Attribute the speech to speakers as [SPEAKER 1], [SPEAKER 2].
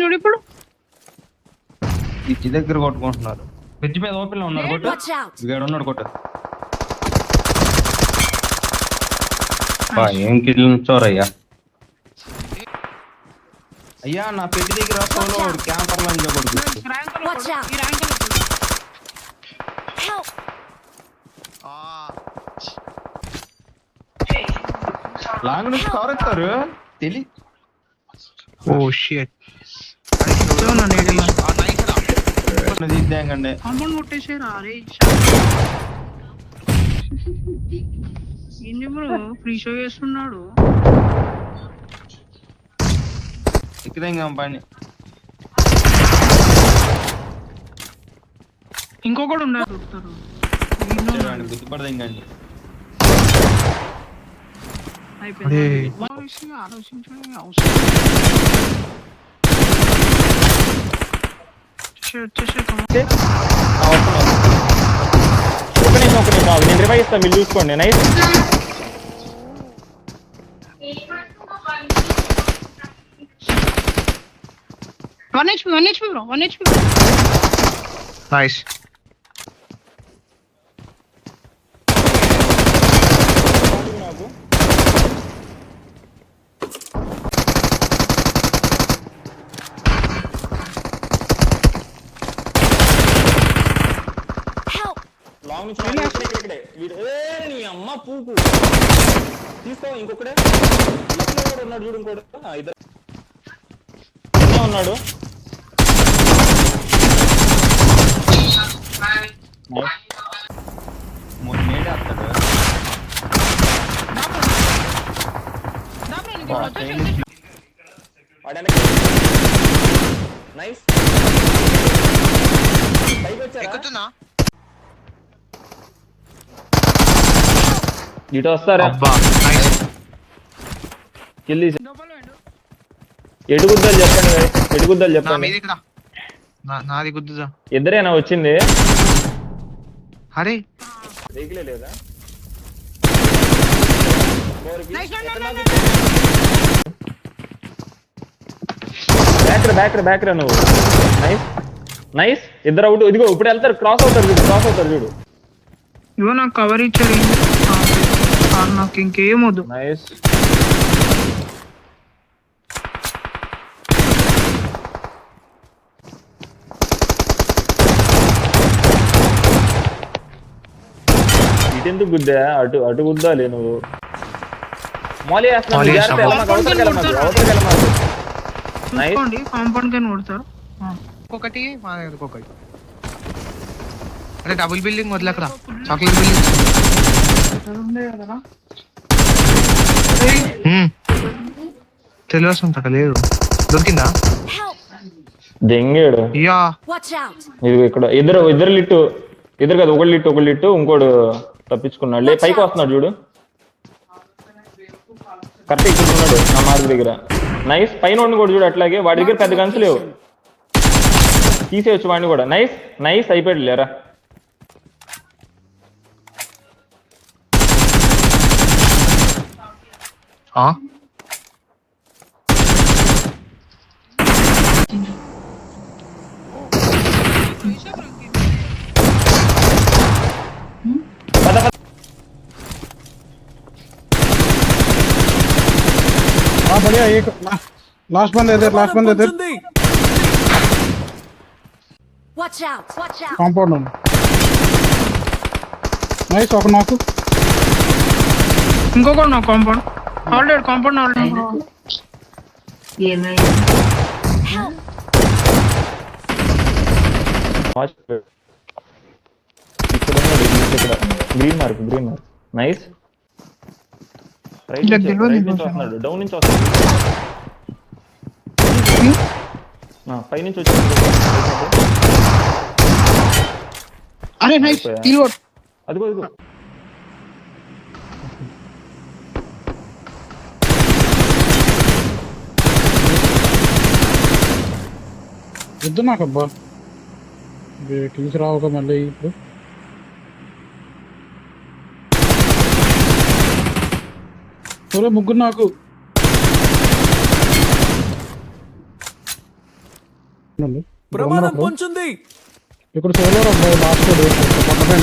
[SPEAKER 1] చూడు ఇప్పుడు
[SPEAKER 2] ఇచ్చి దగ్గర కొట్టుకుంటున్నారు. పెద్ద మీద ఓపెన్ లో ఉన్నారు. కొట్టు వీడు ఉన్నాడు. కొట్టు ఏం కిడ్లు నుంచోరయ్యా. అయ్యా నా పెట్టి దగ్గర సోలో క్యాంపర్ లో కొడుకు లాంగ్ నుంచి కవర్ ఎత్తారు తెలి.
[SPEAKER 3] ఓ షిట్
[SPEAKER 2] దిద్దాండి.
[SPEAKER 1] అమ్మని కొట్టేసారా? అరే ఏంది బ్రో ఫ్రీ షో చేస్తున్నాడు.
[SPEAKER 2] ఇక్కదేం పని.
[SPEAKER 1] ఇంకొకడు ఉన్నారు దొరుకుతారు.
[SPEAKER 2] గుర్తుపడదండి.
[SPEAKER 1] ఆలోచించడం అవసరం.
[SPEAKER 4] నేను రివైవ్ ఇస్తాను, మీరు చూసుకోండి. Nice
[SPEAKER 1] one HP bro.
[SPEAKER 3] Nice.
[SPEAKER 4] Long నుంచి ఇక్కడే నీ అమ్మ పూకు తీసుకో. ఇంకొకడే కూడా ఉన్నాడు చూడు. ఇంకోటి ఇద్దరు ఉన్నాడు. నైస్. పైకి వచ్చారా? ఇటు వస్తారా? ఎటు గుద్దాలు చెప్పండి. ఎటు గుద్దాలు చెప్పండి.
[SPEAKER 3] నాది గుద్దుదా.
[SPEAKER 4] ఇద్దరేనా వచ్చింది?
[SPEAKER 3] అరే
[SPEAKER 4] రేకులే లేదా? బ్యాక్ నువ్వు. నైస్. ఇద్దరు అవుట్. ఇదిగో ఇప్పుడు వెళ్తారు. క్రాస్ అవుతారు చూడు.
[SPEAKER 1] ఇవో నాకు కవర్ ఇచ్చారు. నాకు ఇంకేం వద్దు.
[SPEAKER 4] నైస్. ఇటెందుకు గుద్దా? అటు గుద్దాలి నువ్వు. మాలి
[SPEAKER 1] కాంపౌండ్ కి కొడతారు.
[SPEAKER 3] ఒకటి ఒకటి. అరే డబుల్ బిల్డింగ్ వదిలేకరా. చాక్లెట్ బిల్డింగ్ తెలియదు. లేదు దొరికిందా?
[SPEAKER 4] దెంగాడు. ఇది ఇక్కడ ఇద్దరు లిట్టు. ఇద్దరు కదా, ఒకళ్ళు లిట్టు ఇంకోడు తప్పించుకున్నాడు. పైకి వస్తున్నాడు చూడు. కరెక్ట్ ఇక్కడ ఉన్నాడు నా మార్క్ దగ్గర. నైస్. పైన కూడా చూడు అట్లాగే. వాడి దగ్గర పెద్ద గన్స్ లేవు, తీసేయచ్చు వాడిని కూడా. నైస్ అయిపోయాడు లేరా.
[SPEAKER 5] बढ़िया. एक लास्ट बंद इधर. కాంపౌండ్ ఉంది. నైస్. ఒక నాకు
[SPEAKER 1] ఇంకొకటి నాకు compound already.
[SPEAKER 4] Green mark. Nice. Right నుంచి వస్తున్నాడు. డౌన్ నుంచి వస్తున్నాడు. పైనుంచి వచ్చి.
[SPEAKER 1] అరే నైస్.
[SPEAKER 4] అదిగో
[SPEAKER 5] వద్దు నాకు. అబ్బా తీసుకురావుగా మళ్ళీ. ఇప్పుడు ముగ్గురు నాకు. ప్రమాదం పొంచుంది. ఇక్కడ సేవలో అబ్బాయి లాస్ట్ పక్కన